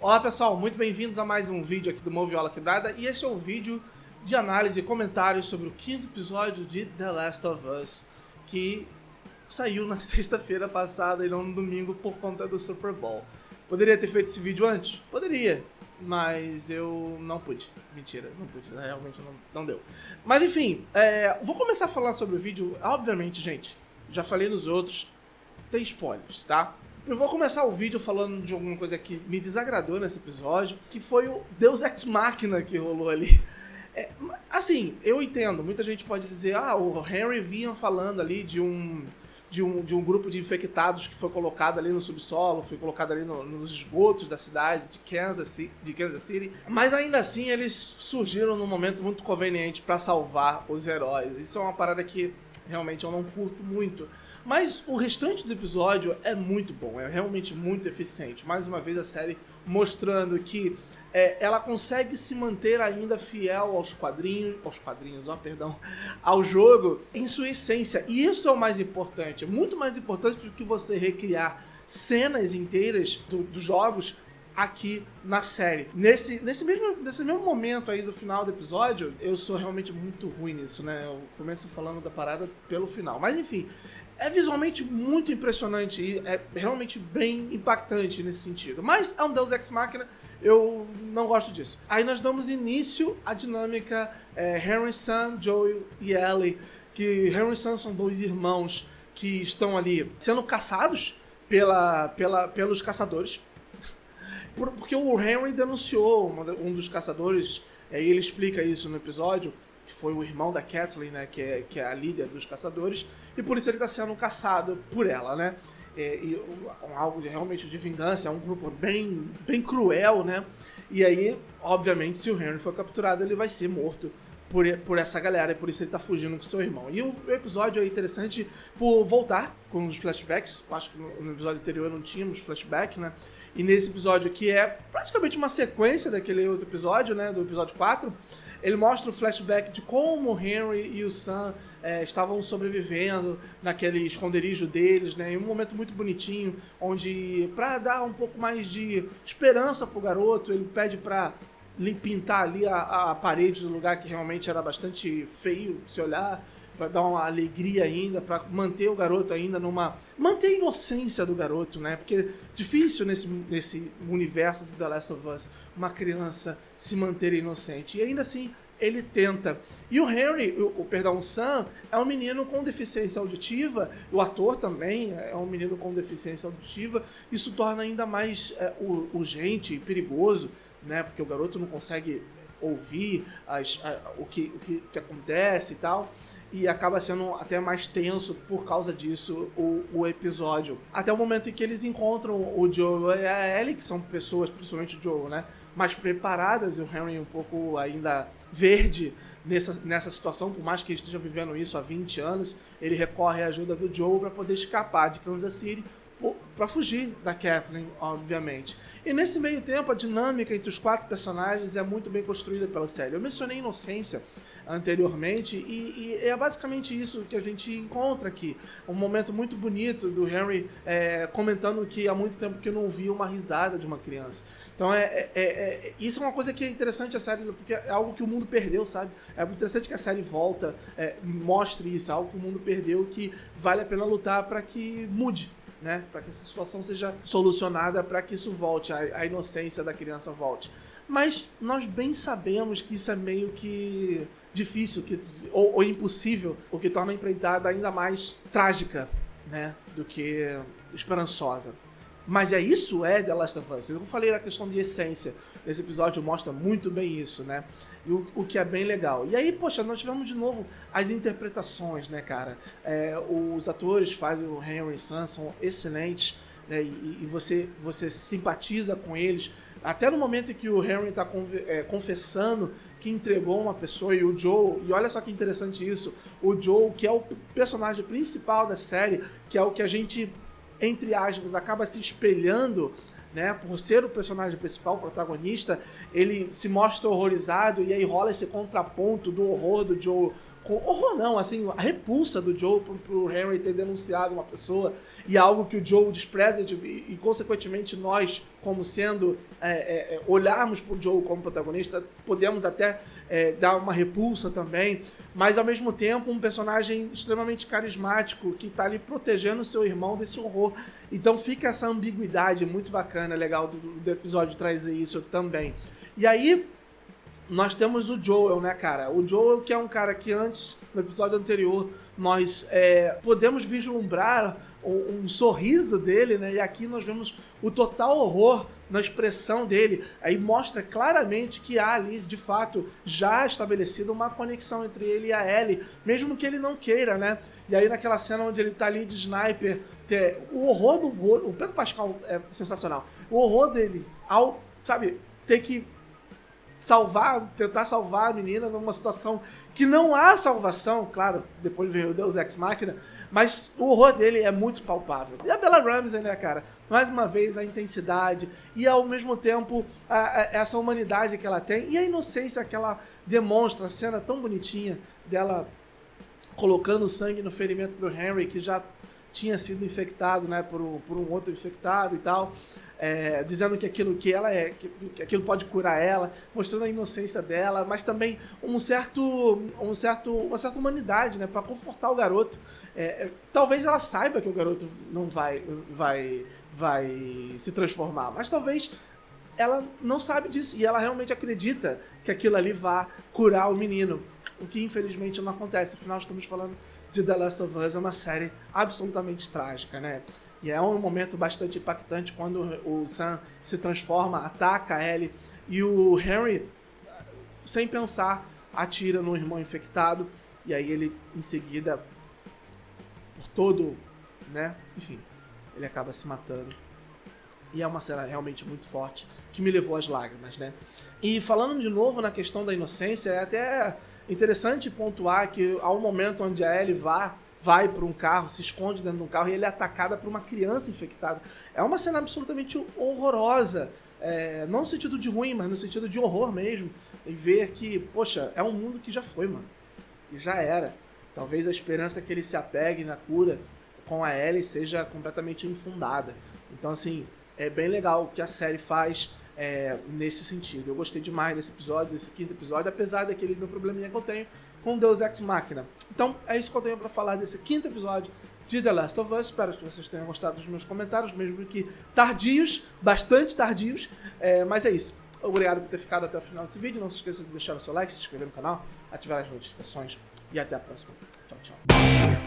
Olá pessoal, muito bem-vindos a mais um vídeo aqui do Moviola Quebrada e este é um vídeo de análise e comentários sobre o 5º episódio de The Last of Us, que saiu na sexta-feira passada e não no domingo por conta do Super Bowl. Poderia ter feito esse vídeo antes? Poderia, mas eu não pude. Mentira, não pude, né? Realmente não deu. Mas enfim, vou começar a falar sobre o vídeo. Obviamente, gente, já falei nos outros, tem spoilers, tá? Eu vou começar o vídeo falando de alguma coisa que me desagradou nesse episódio, que foi o Deus Ex Machina que rolou ali. Assim, eu entendo, muita gente pode dizer, o Henry vinha falando ali de um grupo de infectados que foi colocado ali no subsolo, foi colocado ali nos esgotos da cidade de Kansas City, mas ainda assim eles surgiram num momento muito conveniente para salvar os heróis. Isso é uma parada que realmente eu não curto muito. Mas o restante do episódio é muito bom, é realmente muito eficiente. Mais uma vez a série mostrando que ela consegue se manter ainda fiel ao jogo em sua essência. E isso é o mais importante, é muito mais importante do que você recriar cenas inteiras dos jogos aqui na série. Nesse mesmo momento aí do final do episódio, eu sou realmente muito ruim nisso, né? Eu começo falando da parada pelo final. Mas enfim, é visualmente muito impressionante e é realmente bem impactante nesse sentido. Mas é um Deus Ex Machina, eu não gosto disso. Aí nós damos início à dinâmica Henry, Sam, Joel e Ellie, que Henry e Sam são dois irmãos que estão ali sendo caçados pelos caçadores. Porque o Henry denunciou um dos caçadores, e ele explica isso no episódio, que foi o irmão da Kathleen, né, que é a líder dos caçadores, e por isso ele está sendo caçado por ela, né? Algo realmente de vingança, é um grupo bem cruel, né? E aí, obviamente, se o Henry for capturado, ele vai ser morto por essa galera, e por isso ele tá fugindo com seu irmão. E o episódio é interessante por voltar com os flashbacks. Eu acho que no episódio anterior não tínhamos flashback, né? E nesse episódio, que é praticamente uma sequência daquele outro episódio, né? Do episódio 4, ele mostra o flashback de como o Henry e o Sam estavam sobrevivendo naquele esconderijo deles, né? Em um momento muito bonitinho, onde, pra dar um pouco mais de esperança pro garoto, ele pede pra pintar ali a parede do lugar que realmente era bastante feio se olhar, para dar uma alegria ainda, para manter o garoto ainda manter a inocência do garoto, né? Porque é difícil nesse universo do The Last of Us uma criança se manter inocente. E ainda assim ele tenta. E o Henry, o Sam, é um menino com deficiência auditiva, o ator também é um menino com deficiência auditiva. Isso torna ainda mais urgente e perigoso, né? Porque o garoto não consegue ouvir o que acontece e tal, e acaba sendo até mais tenso por causa disso o episódio. Até o momento em que eles encontram o Joel e a Ellie, que são pessoas, principalmente o Joel, né, mais preparadas, e o Henry um pouco ainda verde nessa situação, por mais que ele esteja vivendo isso há 20 anos, ele recorre à ajuda do Joel para poder escapar de Kansas City, para fugir da Kathleen, obviamente. E nesse meio tempo, a dinâmica entre os 4 personagens é muito bem construída pela série. Eu mencionei inocência anteriormente e é basicamente isso que a gente encontra aqui. Um momento muito bonito do Henry comentando que há muito tempo que não via uma risada de uma criança. Então isso é uma coisa que é interessante a série, porque é algo que o mundo perdeu, sabe? É muito interessante que a série volta, mostre isso, é algo que o mundo perdeu, que vale a pena lutar para que mude, né? Para que essa situação seja solucionada, para que isso volte, a inocência da criança volte. Mas nós bem sabemos que isso é meio que difícil, ou impossível, o que torna a empreitada ainda mais trágica, né, do que esperançosa. Mas isso é The Last of Us. Eu falei da questão de essência. Esse episódio mostra muito bem isso, né? E o que é bem legal. E aí, poxa, nós tivemos de novo as interpretações, né, cara? Os atores fazem o Henry e Sam, são excelentes, né? E você simpatiza com eles. Até no momento em que o Henry está confessando que entregou uma pessoa, e o Joel, e olha só que interessante isso, o Joel, que é o personagem principal da série, que é o que a gente, entre aspas, acaba se espelhando, né, por ser o personagem principal, o protagonista, ele se mostra horrorizado, e aí rola esse contraponto do horror do Joel horror não, assim, a repulsa do Joel pro Henry ter denunciado uma pessoa e algo que o Joel despreza e consequentemente nós, como sendo, olharmos pro Joel como protagonista, podemos até dar uma repulsa também, mas ao mesmo tempo um personagem extremamente carismático que tá ali protegendo o seu irmão desse horror. Então fica essa ambiguidade muito bacana, legal do episódio trazer isso também. E aí, nós temos o Joel, né, cara? O Joel, que é um cara que antes, no episódio anterior, nós podemos vislumbrar um sorriso dele, né? E aqui nós vemos o total horror na expressão dele. Aí mostra claramente que há ali, de fato, já estabelecida uma conexão entre ele e a Ellie, mesmo que ele não queira, né? E aí naquela cena onde ele tá ali de sniper, o horror o Pedro Pascal é sensacional. O horror dele ao, sabe, ter que tentar salvar a menina numa situação que não há salvação, claro, depois veio o Deus Ex Machina, mas o horror dele é muito palpável. E a Bella Ramsey, né, cara? Mais uma vez, a intensidade e, ao mesmo tempo, essa humanidade que ela tem e a inocência que ela demonstra, a cena tão bonitinha dela colocando sangue no ferimento do Henry, que já tinha sido infectado, né, por um outro infectado e tal, dizendo que aquilo que ela que aquilo pode curar ela, mostrando a inocência dela, mas também uma certa humanidade, né, para confortar o garoto. Talvez ela saiba que o garoto não vai se transformar, mas talvez ela não sabe disso e ela realmente acredita que aquilo ali vá curar o menino, o que infelizmente não acontece. Afinal, estamos falando de The Last of Us, é uma série absolutamente trágica, né? E é um momento bastante impactante quando o Sam se transforma, ataca a Ellie e o Henry, sem pensar, atira no irmão infectado e aí ele, em seguida, por todo, né? Enfim, ele acaba se matando. E é uma cena realmente muito forte, que me levou às lágrimas, né? E falando de novo na questão da inocência, é até interessante pontuar que há um momento onde a Ellie vai para um carro, se esconde dentro de um carro e ele é atacada por uma criança infectada. É uma cena absolutamente horrorosa, não no sentido de ruim, mas no sentido de horror mesmo. E ver que, poxa, é um mundo que já foi, mano. E já era. Talvez a esperança que ele se apegue na cura com a Ellie seja completamente infundada. Então, assim, é bem legal o que a série faz nesse sentido. Eu gostei demais desse episódio, desse quinto episódio, apesar daquele meu probleminha que eu tenho com Deus Ex Machina. Então, é isso que eu tenho pra falar desse quinto episódio de The Last of Us. Espero que vocês tenham gostado dos meus comentários, mesmo que tardios, bastante tardios, mas é isso. Obrigado por ter ficado até o final desse vídeo. Não se esqueça de deixar o seu like, se inscrever no canal, ativar as notificações e até a próxima. Tchau, tchau.